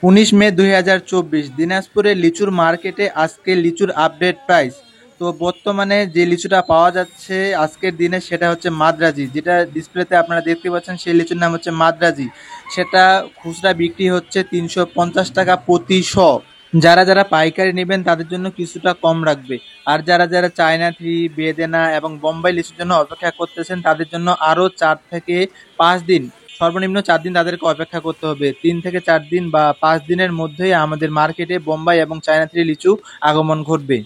19 মে 2024 দিনাজপুরের লিচুর মার্কেটে আজকে লিচুর আপডেট প্রাইস। তো বর্তমানে যে লিচুটা পাওয়া যাচ্ছে আজকের দিনে সেটা হচ্ছে মাদ্রাজি, যেটা ডিসপ্লেতে আপনারা দেখতে পাচ্ছেন সেই লিচুর নাম হচ্ছে মাদ্রাজি। সেটা খুচরা বিক্রি হচ্ছে 350 টাকা প্রতি শ। যারা যারা পাইকারি নেবেন তাদের জন্য কিছুটা কম রাখবে। আর যারা যারা চায়না থ্রি, বেদেনা এবং বোম্বাই লিচুর জন্য অপেক্ষা করতেছেন তাদের জন্য আরো 4 থেকে 5 দিন, সর্বনিম্ন 4 দিন তাদেরকে অপেক্ষা করতে হবে। 3 থেকে 4 দিন বা 5 দিনের মধ্যেই আমাদের মার্কেটে বোম্বাই এবং চায়না থ্রি লিচু আগমন ঘটবে।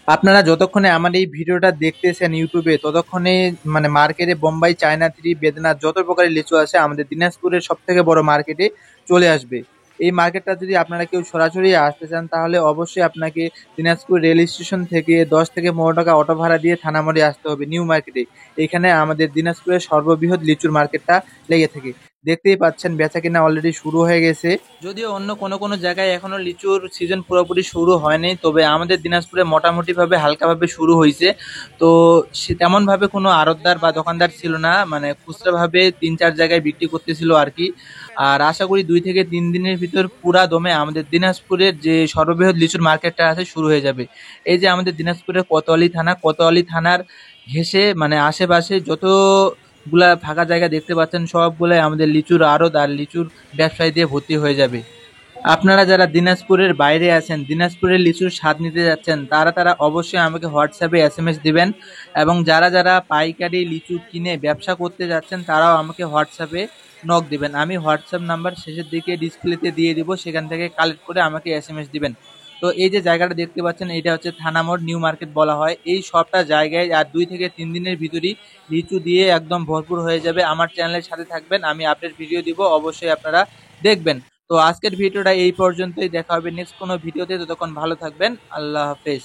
আপনারা যতক্ষণে আমার এই ভিডিওটা দেখতেছেন ইউটিউবে ততক্ষণে মানে মার্কেটে বোম্বাই, চায়না থ্রি, বেদনা যত প্রকারের লিচু আছে আমাদের দিনাজপুরের সব থেকে বড় মার্কেটে চলে আসবে। এই মার্কেটটা যদি আপনারা কেউ সরাসরি আসতে চান তাহলে অবশ্যই আপনাকে দিনাজপুর রেল স্টেশন থেকে 10 থেকে 15 টাকা অটো ভাড়া দিয়ে থানামোড়ে আসতে হবে নিউ মার্কেটে। এখানে আমাদের দিনাজপুরের সর্ববৃহৎ লিচুর মার্কেটটা লেগে থাকে। দেখতেই পাচ্ছেন বেচাকেনা অলরেডি শুরু হয়ে গেছে। যদিও অন্য কোনো কোনো জায়গায় এখনো লিচুর সিজন পুরোপুরি শুরু হয়নি, তবে আমাদের দিনাজপুরে মোটামুটিভাবে হালকাভাবে শুরু হয়েছে। তো সে তেমনভাবে কোনো আড়তদার বা দোকানদার ছিল না, মানে খুচরাভাবে 3-4 জায়গায় বিক্রি করতেছিল আর কি। আর আশা করি 2 থেকে 3 দিনের ভিতর পুরা দমে আমাদের দিনাজপুরের যে সর্ববৃহৎ লিচুর মার্কেটটা আছে শুরু হয়ে যাবে। এই যে আমাদের দিনাজপুরের কোতোয়ালি থানা, কোতোয়ালি থানার ঘেঁষে মানে আশেপাশে যতগুলা ফাঁকা জায়গা দেখতে পাচ্ছেন সবগুলাই আমাদের লিচুর আড়ত আর লিচুর ব্যবসায়ী দিয়ে ভর্তি হয়ে যাবে। আপনারা যারা দিনাজপুরের বাইরে আছেন, দিনাজপুরের লিচুর স্বাদ নিতে যাচ্ছেন, তারা অবশ্যই আমাকে হোয়াটসঅ্যাপে এসএমএস দিবেন। এবং যারা যারা পাইকারি লিচু কিনে ব্যবসা করতে যাচ্ছেন তারাও আমাকে হোয়াটসঅ্যাপে নক দিবেন। আমি হোয়াটসঅ্যাপ নাম্বার শেষের দিকে ডিসপ্লেতে দিয়ে দিব, সেখান থেকে কালেক্ট করে আমাকে এসএমএস দিবেন। তো এই যে জায়গাটা দেখতে পাচ্ছেন এটা হচ্ছে থানামোড় নিউ মার্কেট বলা হয়। এই সবটা জায়গায় আর 2 থেকে 3 দিনের ভিতরই লিচু দিয়ে একদম ভরপুর হয়ে যাবে। আমার চ্যানেলের সাথে থাকবেন, আমি আপডেট ভিডিও দিব, অবশ্যই আপনারা দেখবেন। তো আজকের ভিডিওটা এই পর্যন্তই, দেখা হবে নেক্সট কোনো ভিডিওতে। ততক্ষণ ভালো থাকবেন, আল্লাহ হাফেজ।